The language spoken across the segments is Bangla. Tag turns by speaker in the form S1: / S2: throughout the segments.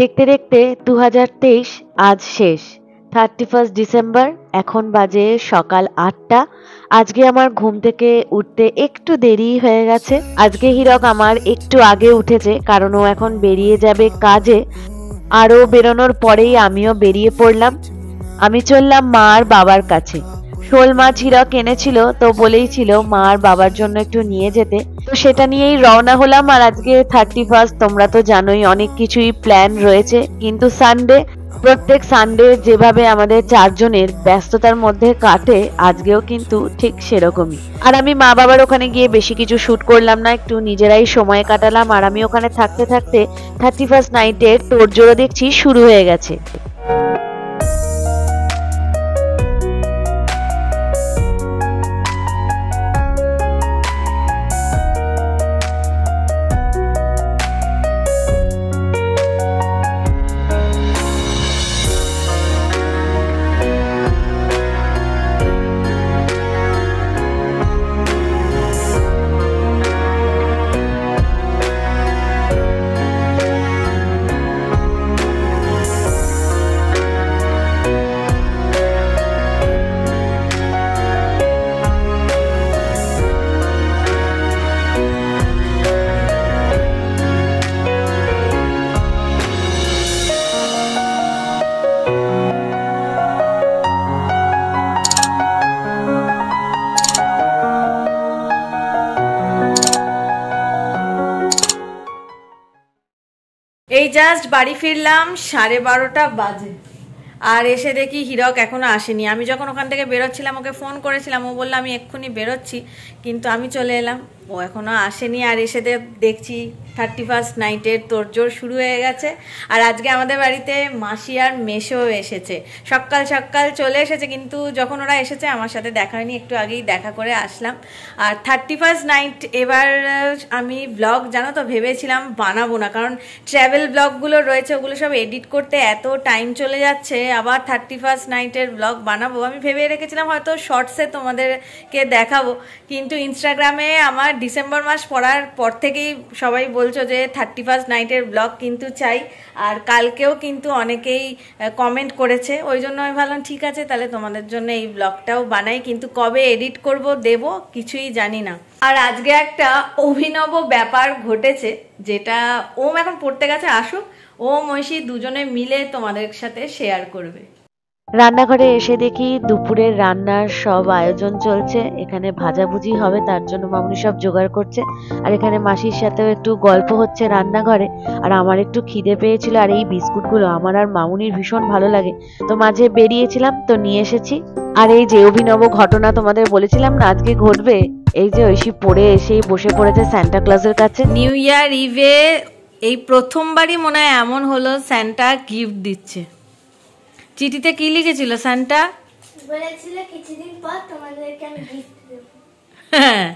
S1: দেখতে দেখতে 2023 আজ শেষ। 31 ডিসেম্বর, এখন বাজে সকাল 8টা। আজকে আমার ঘুম থেকে উঠতে একটু দেরি হয়ে গেছে। আজকে হীরক আমার একটু আগে উঠেছে, কারণ ও এখন বেরিয়ে যাবে কাজে। আর ও বেরোনোর পরেই আমিও বেরিয়ে পড়লাম। আমি চললাম মা আর বাবার কাছে। শোল মাছ হীরক এনেছিল, তো বলেই ছিল মা আর বাবার জন্য একটু নিয়ে যেতে। তো সেটা নিয়েই রওনা হলাম। আর আজকে 31, তোমরা তো জানোই অনেক কিছুই প্ল্যান রয়েছে, কিন্তু সানডে, প্রত্যেক সানডে যেভাবে আমাদের চারজনের ব্যস্ততার মধ্যে কাটে, আজকেও কিন্তু ঠিক সেরকমই। আর আমি মা বাবার ওখানে গিয়ে বেশি কিছু শুট করলাম না, একটু নিজেরাই সময় কাটালাম। আর আমি ওখানে থাকতে থাকতে 31 নাইটের তোড়জোড়ো দেখছি শুরু হয়ে গেছে।
S2: এই জাস্ট বাড়ি ফিরলাম, 12:30 বাজে। আর এসে দেখি হীরক এখনো আসেনি। আমি যখন ওখান থেকে বেরোচ্ছিলাম ওকে ফোন করেছিলাম, ও বললো আমি এক্ষুনি বেরোচ্ছি, কিন্তু আমি চলে এলাম, ও এখনো আসেনি। আর এসে দেখছি 31 নাইটের তোড়জোড় শুরু হয়ে গেছে। আর আজকে আমাদের বাড়িতে মাসি আর মেসো এসেছে, সকাল সকাল চলে এসেছে, কিন্তু যখন ওরা এসেছে আমার সাথে দেখা হয়নি, একটু আগেই দেখা করে আসলাম। আর 31 নাইট এবার আমি ব্লগ জানো তো ভেবেছিলাম বানাবো না, কারণ ট্র্যাভেল ব্লগগুলো রয়েছে ওগুলো সব এডিট করতে এত টাইম চলে যাচ্ছে। আবার 31 নাইটের ব্লগ বানাবো আমি ভেবে রেখেছিলাম, হয়তো শর্টসে তোমাদেরকে দেখাবো, কিন্তু ইনস্টাগ্রামে আমার ডিসেম্বর মাস পড়ার পর থেকেই সবাই বলছো যে 31 নাইটের ব্লগ কিন্তু চাই। আর কালকেও কিন্তু অনেকেই কমেন্ট করেছে, ওই জন্য আমি ভাবলাম ঠিক আছে তাহলে তোমাদের জন্য এই ব্লগটাও বানাই, কিন্তু কবে এডিট করব দেব কিছুই জানি না। আর আজকে একটা অভিনব ব্যাপার ঘটেছে, যেটা ওম এখন পড়তে গেছে, আসুক ওম ঐশী দুজনে মিলে তোমাদের সাথে শেয়ার করবে।
S1: রান্নাঘরে এসে দেখি দুপুরের রান্নার সব আয়োজন চলছে। এখানে ভাজাভুজি হবে, তার জন্য মামনি সব জোগাড় করছে। আর এখানে মাসির সাথেও একটু গল্প হচ্ছে রান্নাঘরে। আর আমার একটু খিদে পেয়েছিল, আর এই বিস্কুটগুলো আমার আর মামুনির ভীষণ ভালো লাগে, তো মাঝে বেরিয়েছিলাম তো নিয়ে এসেছি। আর এই যে অভিনব ঘটনা তোমাদের বলেছিলাম না আজকে ঘটবে, এই যে ঐশী পড়ে এসেই বসে পড়েছে সান্টা ক্লজের কাছে।
S2: নিউ ইয়ার ইভে এই প্রথমবারই মনে হয় এমন হলো সান্টা গিফট দিচ্ছে। চিঠিতে কি লিখেছিল সান্টা?
S3: বলেছিল কিছুদিন পর তোমাদেরকে আমি গিফট দেব।
S2: হ্যাঁ,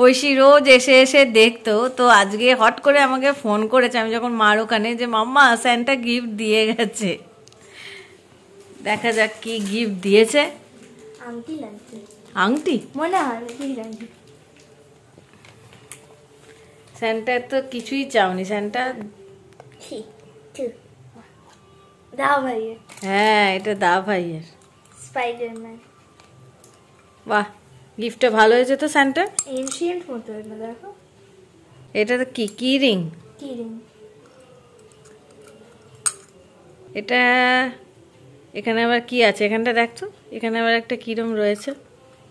S2: ঐশী রোজ এসে এসে দেখতো, তো আজকে হট করে আমাকে ফোন করেছে আমি যখন মার ওখানে, যে মাম্মা সান্টা গিফট দিয়ে গেছে। দেখা যাক কি গিফট দিয়েছে।
S3: আংটি লাগছে।
S2: আংটি
S3: মনে হয় কি জানি।
S2: সান্টা তো কিছুই চাওনি, সান্টা
S3: দাও ভাইয়ের।
S2: হ্যাঁ, এটা দা ভাইয়ের
S3: স্পাইডারম্যান।
S2: বাহ, গিফটটা ভালো হয়েছে তো সান্টা।
S3: এনশিয়েন্ট মতো এটা দেখো।
S2: এটা তো কি রিং?
S3: কি রিং?
S2: এটা এখানে আবার কি আছে? এখানটা দেখছো, এখানে আবার একটা কিরম রয়েছে,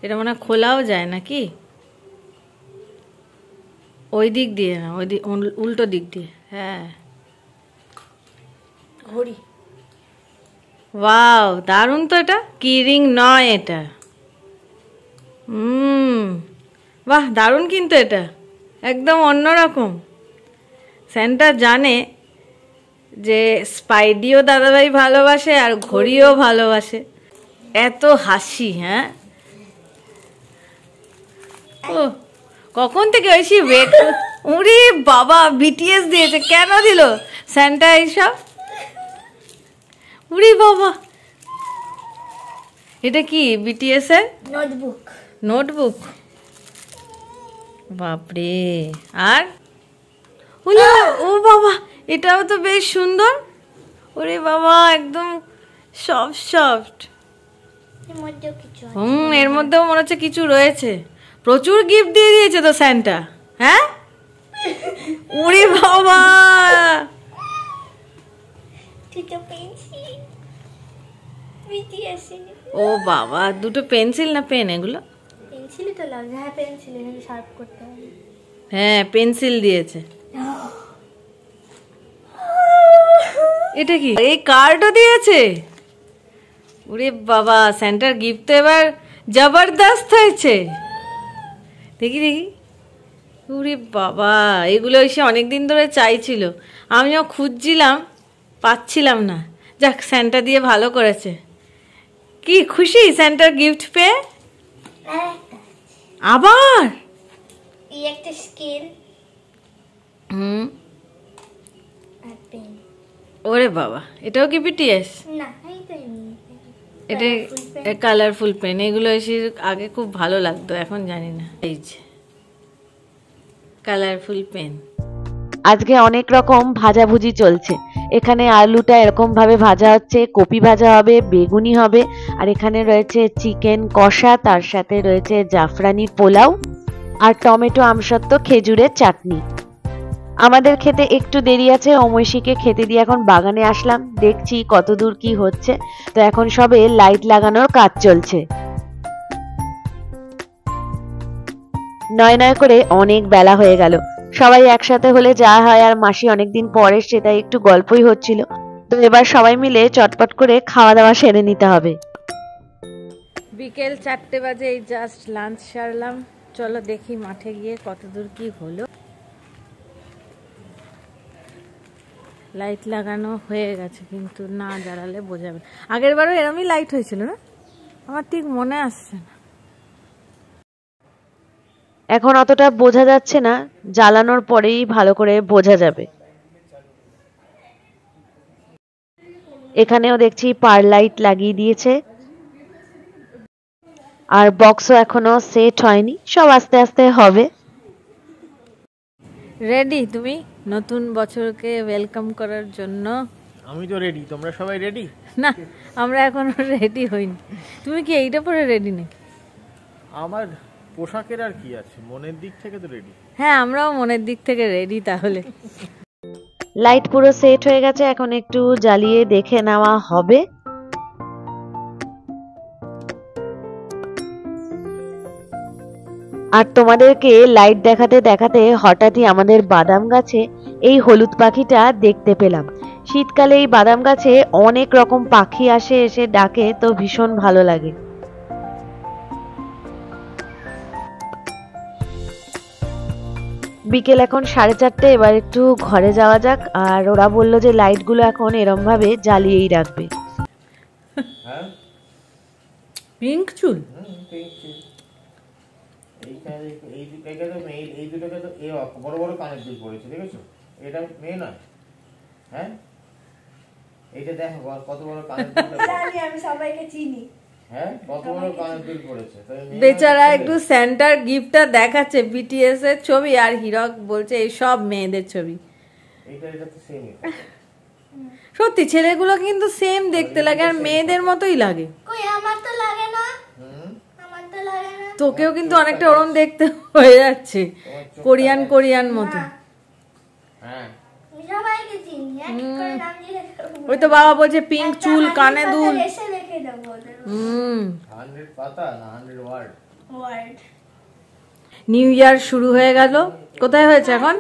S2: এটা মনে হয় খোলাও যায় নাকি, ওই দিক দিয়ে না, ওই দিক উল্টো দিক দিয়ে। হ্যাঁ,
S3: ঘড়ি।
S2: ওয়াও, দারুণ তো। এটা কি রিং নয় এটা। বাহ, দারুণ কিন্তু, এটা একদম অন্যরকম। স্যান্টা জানে যে স্পাইডিও দাদাভাই ভালোবাসে আর ঘড়িও ভালোবাসে। এত হাসি। হ্যাঁ, ও কখন থেকে ঐশী ওয়েট। উরে বাবা, বিটিএস দিয়েছে। কেন দিল স্যান্টা এইসব? উরে বাবা, এটা কি বিটিএস এর
S3: নোটবুক?
S2: নোটবুক, বাপরে। আর ও বাবা, এটাও তো বেশ সুন্দর। ওরে বাবা একদম সফট সফট।
S3: এর মধ্যেও কিছু আছে।
S2: এর মধ্যেও মনে হচ্ছে কিছু রয়েছে। প্রচুর গিফট দিয়ে দিয়েছে তো স্যান্টা। হ্যাঁ ওরে বাবা
S3: দুটো পেন্সিল বিটিএস।
S2: ও বাবা দুটো পেন্সিল না পেন এগুলো?
S3: পেন্সিলই তো লাগবে। হ্যাঁ পেন্সিল, এখানে শার্প করতে হবে।
S2: হ্যাঁ পেন্সিল দিয়েছে। এটা কি? এই কার্ডও দিয়েছে। ওরে বাবা স্যান্টার গিফট তো এবার জবরদস্ত হয়েছে। দেখি দেখি। ওরে বাবা এগুলো এসে অনেকদিন ধরে চাইছিল, আমিও খুঁজছিলাম পাচ্ছিলাম না। যাক স্যান্টা দিয়ে ভালো করেছে। কি খুশি স্যান্টার গিফট পেয়ে? আবার
S3: এই একটা স্কেল আর পেন।
S2: ওরে বাবা এটাও কি বিটিএস?
S3: না এই তো এমনি।
S2: এটা কালারফুল পেন। এগুলো এসে আগে খুব ভালো লাগতো, এখন জানি না। এই যে কালারফুল পেন।
S1: আজকে অনেক রকম ভাজাভুজি চলছে। এখানে আলুটা এরকম ভাবে ভাজা হচ্ছে, কপি ভাজা হবে, বেগুনি হবে, আর এখানে রয়েছে চিকেন কষা, তার সাথে রয়েছে জাফরানি পোলাও আর টমেটো আমসত্ত্ব খেজুরের চাটনি। আমাদের খেতে একটু দেরি আছে, অমৈশীকে খেতে দিয়ে এখন বাগানে আসলাম, দেখছি কতদূর কি হচ্ছে। তো এখন সবে লাইট লাগানোর কাজ চলছে। নয় নয় করে অনেক বেলা হয়ে গেল। সবাই একসাথে হলে যা হয়, আর মাসি অনেকদিন পর এসছে তাই একটু গল্পই হচ্ছিল। তো এবার সবাই মিলে চটপট করে খাওয়া দাওয়া সেরে নিতে হবে।
S2: বিকেল 4টে বাজে, এই জাস্ট লাঞ্চ সারলাম। চলো দেখি মাঠে গিয়ে কতদূর কি হলো। লাইট লাগানো হয়ে গেছে কিন্তু না জ্বালালে বোঝাবে। আগের বারও এরমই লাইট হয়েছিল না? আমার ঠিক মনে আসছে না।
S1: এখন অতটা বোঝা যাচ্ছে না, জ্বালানোর পরেই ভালো করে বোঝা যাবে। এখানেও দেখছি পার লাইট লাগিয়ে দিয়েছে, আর বক্সও এখনো সেট হয়নি, সব আস্তে আস্তে হবে।
S2: রেডি তুমি নতুন বছরকে ওয়েলকাম করার জন্য?
S4: আমি তো রেডি, তোমরা সবাই রেডি?
S2: না আমরা এখনো রেডি হইনি। তুমি কি এইটা পরে রেডি নাকি?
S4: আমার পোশাকের আর কি আছে, মনের দিক থেকে তো রেডি।
S2: হ্যাঁ আমরাও মনের দিক থেকে রেডি। তাহলে
S1: লাইট পুরো সেট হয়ে গেছে, এখন একটু জ্বালিয়ে দেখে নেওয়া হবে। আর তোমাদেরকে লাইট দেখাতে দেখাতে হঠাৎই আমাদের বাদাম গাছে এই হলুদ পাখিটা দেখতে পেলাম। শীতকালে এই বাদাম গাছে অনেক রকম পাখি আসে, এসে ডাকে, তো ভীষণ ভালো লাগে। বিকেল এখন 4:30, এবার একটু ঘরে যাওয়া যাক। আর ওরা বললো যে লাইটগুলো এখন এরম ভাবে জ্বালিয়েই রাখবে।
S4: হ্যাঁ
S2: পিঙ্ক চুল।
S4: এই দুটোকে তো বড় বড় কানের দুল পড়েছে, দেখেছো? এটা মেয়ে নয়। হ্যাঁ এইটা দেখো কত বড় কানের দুল।
S3: আমি সবাইকে চিনি।
S4: হ্যাঁ কত বড় কানের দুল পড়েছে।
S2: বেচারা একটু সেন্টার গিফটটা দেখাচ্ছে বিটিএস এর ছবি, আর হিরক বলছে এই সব মেয়েদের ছবি।
S4: এটা তো সেম।
S2: সত্যি ছেলেগুলো কিন্তু সেম দেখতে লাগে, আর মেয়েদের মতোই লাগে।
S3: কই আমার তো লাগে না। আমার তো লাগে না।
S2: তোকেও কিন্তু অনেকটা ওরম দেখতে হয়ে যাচ্ছে, কোরিয়ান কোরিয়ান মতো।
S4: হ্যাঁ
S3: আমি সবাইকে চিনি। এক করে নাম জিজ্ঞেস করবো।
S2: ওই তো বাবা বলছে পিঙ্ক চুল, কানে দুল।
S3: এসে লিখে দেবো ওদের
S4: 100 পাতা না 100 ওয়ার্ড।
S3: ওয়ার্ড।
S2: নিউ ইয়ার শুরু হয়ে গেল। কোথায় হয়েছে এখন?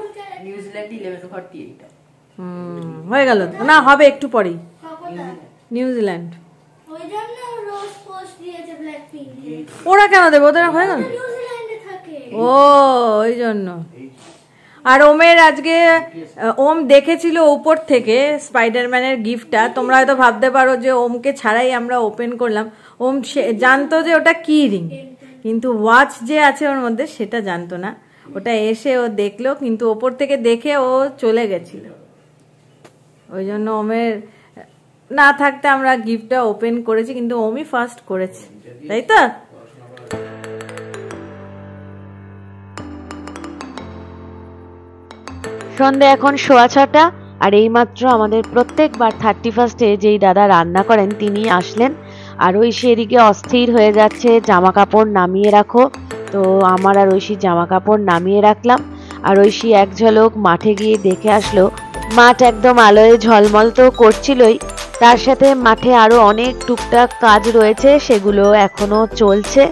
S5: নিউজিল্যান্ড 1148।
S2: হয়ে গেল না, হবে একটু পরেই। নিউজিল্যান্ড।
S3: ওই জন্য রোজ পোস্ট দিয়েছে ব্ল্যাকপিঙ্ক।
S2: ওরা কেন দেবে? ওদের হয়ে গেল।
S3: নিউজিল্যান্ডে থাকে।
S2: ও ওই জন্য। আর ওমের আজকে ওম দেখেছিল উপর থেকে স্পাইডারম্যানের গিফটটা। তোমরা হয়তো ভাবতে পারো যে ওমকে ছাড়াই আমরা ওপেন করলাম। ওম জানতো যে ওটা কি রিং, কিন্তু ওয়াচ যে আছে ওর মধ্যে সেটা জানতো না। ওটা এসে ও দেখলো, কিন্তু ওপর থেকে দেখে ও চলে গেছিল। ওই জন্য ওমের না থাকতে আমরা গিফটটা ওপেন করেছি, কিন্তু ওমই ফার্স্ট করেছে, তাই তো?
S1: সন্ধ্যে এখন 6:15, আর এইমাত্র আমাদের প্রত্যেকবার 31স্টে যেই দাদা রান্না করেন তিনি আসলেন। আর ঐশী এদিকে অস্থির হয়ে যাচ্ছে, জামা কাপড় নামিয়ে রাখো। তো আমার আর ঐশীর জামা কাপড় নামিয়ে রাখলাম। আর ঐশী এক ঝলক মাঠে গিয়ে দেখে আসলো। মাঠ একদম আলোয় ঝলমল তো করছিলই, তার সাথে মাঠে আরো অনেক টুকটাক কাজ রয়েছে, সেগুলো এখনো চলছে।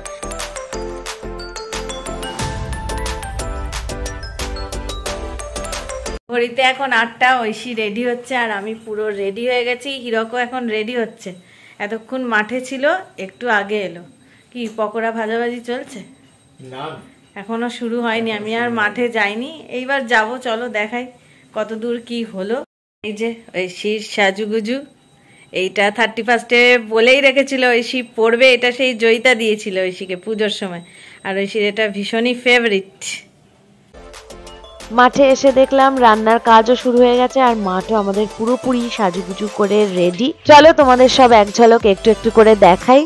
S2: ঘড়িতে এখন 8টা, ঐশী রেডি হচ্ছে আর আমি পুরো রেডি হয়ে গেছি। হিরকও এখন রেডি হচ্ছে, এতক্ষণ মাঠে ছিল, একটু আগে এলো। কি পকোড়া ভাজাভাজি চলছে?
S4: না
S2: এখনো শুরু হয়নি, আমি আর মাঠে যাইনি, এইবার যাব, চলো দেখাই কত দূর কি হলো। এই যে ঐশীর সাজুগুজু, এইটা 31স্টে বলেই রেখেছিল ঐশী পরবে, এটা সেই জয়িতা দিয়েছিল ঐশীকে পুজোর সময়, আর ঐশীর এটা ভীষণই ফেভারিট।
S1: মাঠে এসে দেখলাম রান্নার কাজও শুরু হয়ে গেছে, আর মাঠও আমাদের পুরোপুরি সাজুগুজু করে রেডি। চলো তোমাদের সব এক ঝলক একটু একটু করে দেখাই।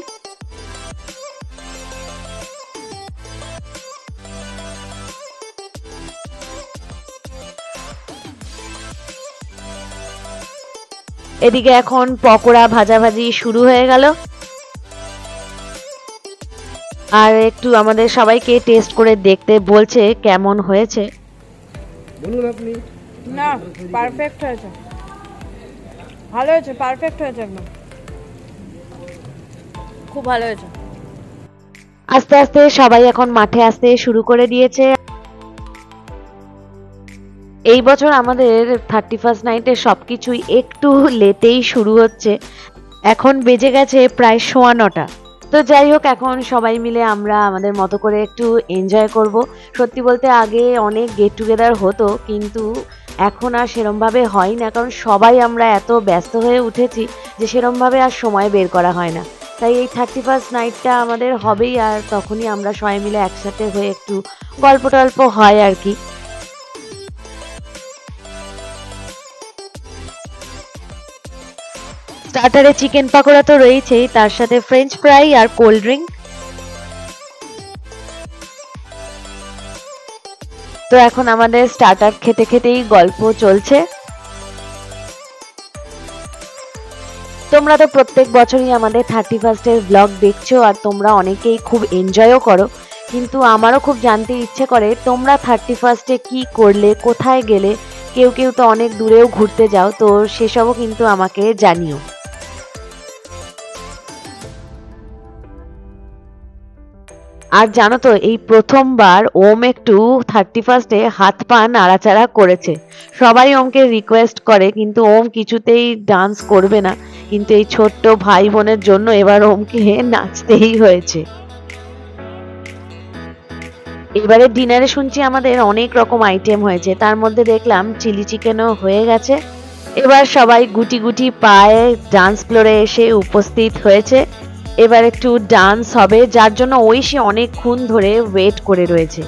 S1: এদিকে এখন পকোড়া ভাজাভাজি শুরু হয়ে গেল, আর একটু আমাদের সবাইকে টেস্ট করে দেখতে বলছে কেমন হয়েছে।
S4: বলুন আপনি।
S2: না, পারফেক্ট হয়েছে, ভালো হয়েছে, পারফেক্ট হয়েছে, একদম খুব ভালো হয়েছে।
S1: আস্তে আস্তে সবাই এখন মাঠে আসতে শুরু করে দিয়েছে। এই বছর আমাদের 31st নাইটে সবকিছুই একটু লেটেই শুরু হচ্ছে। এখন বেজে গেছে প্রায় 9:15। তো যাই হোক, এখন সবাই মিলে আমরা আমাদের মতো করে একটু এনজয় করব। সত্যি বলতে আগে অনেক গেট টুগেদার হতো, কিন্তু এখন আর সেরমভাবে হয় না, কারণ সবাই আমরা এত ব্যস্ত হয়ে উঠেছি যে সেরমভাবে আর সময় বের করা হয় না। তাই এই 31st নাইটটা আমাদের হবেই, আর তখনই আমরা সবাই মিলে একসাথে হয়ে একটু গল্প টল্প হয় আর কি। স্টার্টারে চিকেন পাকোড়া তো রয়েছেই, তার সাথে ফ্রেঞ্চ ফ্রাই আর কোল্ড ড্রিঙ্ক। তো এখন আমাদের স্টার্টার খেতে খেতেই গল্প চলছে। তোমরা তো প্রত্যেক বছরই আমাদের 31স্টের ব্লগ দেখছো, আর তোমরা অনেকেই খুব এনজয়ও করো, কিন্তু আমারও খুব জানতে ইচ্ছে করে তোমরা 31স্টে কি করলে, কোথায় গেলে। কেউ কেউ তো অনেক দূরেও ঘুরতে যাও, তো সেসবও কিন্তু আমাকে জানিও। আর জানো তো, এই প্রথমবার ওম একটু 31স্টে হাত পা নাড়াচাড়া করেছে। সবাই ওমকে রিকোয়েস্ট করে, কিন্তু ওম কিছুতেই ডান্স করবে না, কিন্তু এই ছোট্ট ভাই বোনের জন্য এবার ওমকে নাচতেই হয়েছে। এবারে ডিনারে শুনছি আমাদের অনেক রকম আইটেম হয়েছে, তার মধ্যে দেখলাম চিলি চিকেনও হয়ে গেছে। এবার সবাই গুটি গুটি পায়ে ডান্স ফ্লোরে এসে উপস্থিত হয়েছে। এবার একটু ডান্স হবে, যার জন্য ঐশী অনেকক্ষণ ধরে ওয়েট করে রয়েছে।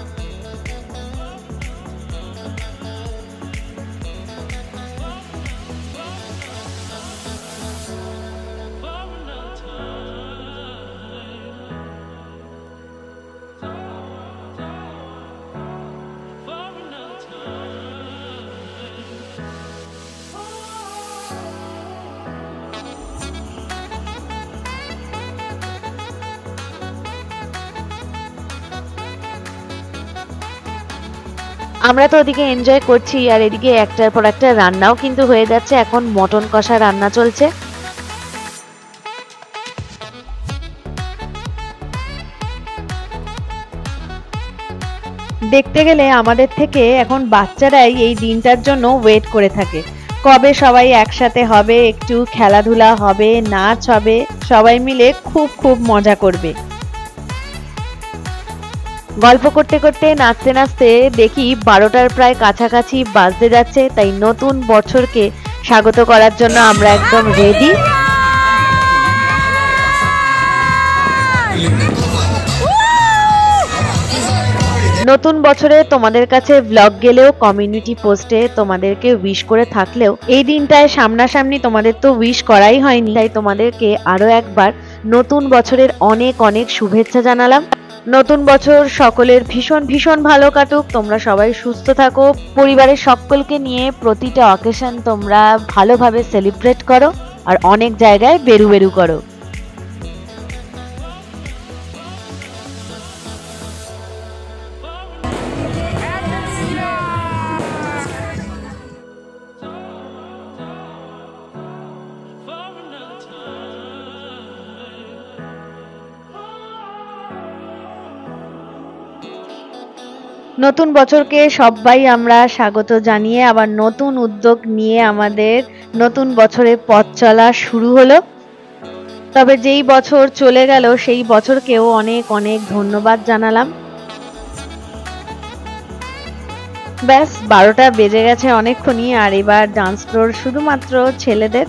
S1: আমরা তো ওদিকে এনজয় করছি, আর এদিকে একটার পর একটা রান্নাও কিন্তু হয়ে যাচ্ছে। এখন মটন কষা রান্না চলছে। দেখতে গেলে আমাদের থেকে এখন বাচ্চারাই এই দিনটার জন্য ওয়েট করে থাকে, কবে সবাই একসাথে হবে, একটু খেলাধুলা হবে, নাচ হবে, সবাই মিলে খুব খুব মজা করবে। গল্প করতে করতে নাচতে নাচতে দেখি 12টার প্রায় কাছাকাছি বাজতে যাচ্ছে। তাই নতুন বছরকে স্বাগত করার জন্য আমরা একদম রেডি। নতুন বছরে তোমাদের কাছে ব্লগ গেলেও, কমিউনিটি পোস্টে তোমাদেরকে উইশ করে থাকলেও, এই দিনটায় সামনাসামনি তোমাদের তো উইশ করাই হয়নি, তাই তোমাদেরকে আরো একবার নতুন বছরের অনেক অনেক শুভেচ্ছা জানালাম। নতুন বছর সকলের ভীষণ ভীষণ ভালো কাটুক, তোমরা সবাই সুস্থ থাকো, পরিবারের সকলকে নিয়ে প্রতিটা অকেশন তোমরা ভালোভাবে সেলিব্রেট করো আর অনেক জায়গায় বেরু বেরু করো। নতুন বছরকে সবাই আমরা স্বাগত জানিয়ে আবার নতুন উদ্যোগ নিয়ে আমাদের নতুন বছরের পথ চলা শুরু হলো। তবে যেই বছর চলে গেল সেই বছরকেও অনেক অনেক ধন্যবাদ জানালাম। ব্যাস 12টা বেজে গেছে অনেকক্ষণই, আর এবার ডান্স ফ্লোর শুধুমাত্র ছেলেদের।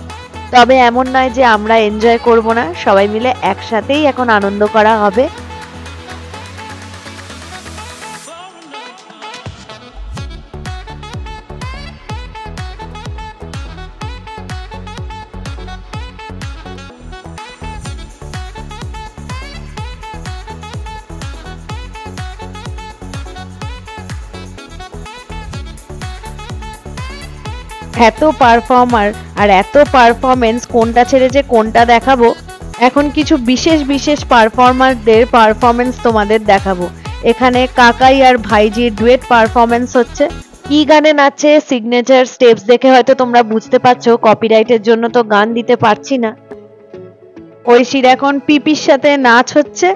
S1: তবে এমন নয় যে আমরা এনজয় করব না, সবাই মিলে একসাথেই এখন আনন্দ করা হবে। এত পারফর্মার আর এত পারফরমেন্স, কোনটা ছেড়ে যে কোনটা দেখাবো। এখন কিছু বিশেষ বিশেষ পারফর্মারদের পারফরমেন্স তোমাদের দেখাবো। এখানে কাকাই আর ভাইজির ডুয়েট পারফরমেন্স হচ্ছে। কি গানে নাচছে সিগনেচার স্টেপস দেখে হয়তো তোমরা বুঝতে পারছো, কপিরাইটের জন্য তো গান দিতে পারছি না। ঐশীর এখন পিপির সাথে নাচ হচ্ছে।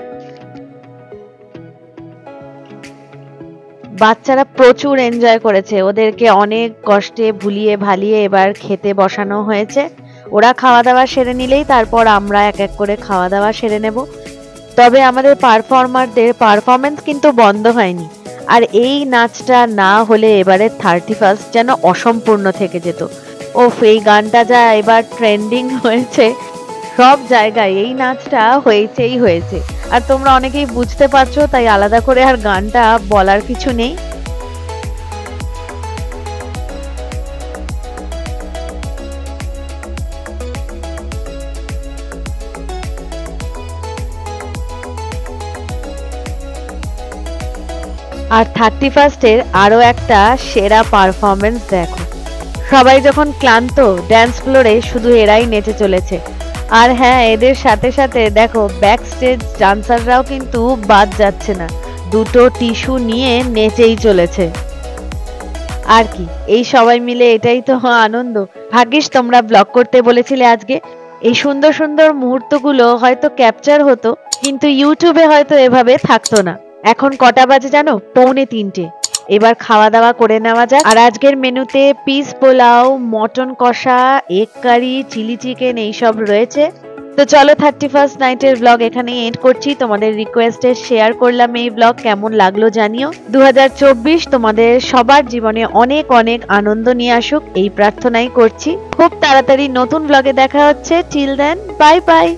S1: বাচ্চারা প্রচুর এনজয় করেছে, ওদেরকে অনেক কষ্টে ভুলিয়ে ভালিয়ে এবার খেতে বসানো হয়েছে। ওরা খাওয়া দাওয়া সেরে নিলেই তারপর আমরা এক এক করে খাওয়া দাওয়া সেরে নেব। তবে আমাদের পারফর্মারদের পারফরমেন্স কিন্তু বন্ধ হয়নি, আর এই নাচটা না হলে এবারে 31 যেন অসম্পূর্ণ থেকে যেত। ওফ, এই গানটা যা এবার ট্রেন্ডিং হয়েছে সব জায়গায়, এই নাচটা হয়েছেই হয়েছে। আর তোমরা অনেকেই বুঝতে পারছো, তাই আলাদা করে আর গানটা বলার কিছু নেই। আর 31 আরো একটা সেরা পারফরমেন্স দেখো। সবাই যখন ক্লান্ত, ড্যান্স ফ্লোরে শুধু এরাই নেচে চলেছে। আর হ্যাঁ, এদের সাথে সাথে দেখো ব্যাক স্টেজ ডান্সাররাও কিন্তু বাদ যাচ্ছে না, দুটো টিস্যু নিয়ে নেচেই চলেছে। আর কি, এই সবাই মিলে এটাই তো আনন্দ। ভাগ্যিস তোমরা ব্লগ করতে বলেছিলে আজকে, এই সুন্দর সুন্দর মুহূর্তগুলো হয়তো ক্যাপচার হতো, কিন্তু ইউটিউবে হয়তো এভাবে থাকতো না। এখন কটা বাজে জানো? 2:45। এবার খাওয়া দাওয়া করে নেওয়া যাক। আর আজকের মেনুতে পিস পোলাও, মটন কষা, এগ কারি, চিলি চিকেন এইসব রয়েছে। তো চলো 31st নাইটের ব্লগ এখানেই এন্ড করছি। তোমাদের রিকোয়েস্টে শেয়ার করলাম এই ব্লগ, কেমন লাগলো জানিও। 2024 তোমাদের সবার জীবনে অনেক অনেক আনন্দ নিয়ে আসুক এই প্রার্থনাই করছি। খুব তাড়াতাড়ি নতুন ব্লগে দেখা হচ্ছে। Till then, bye by.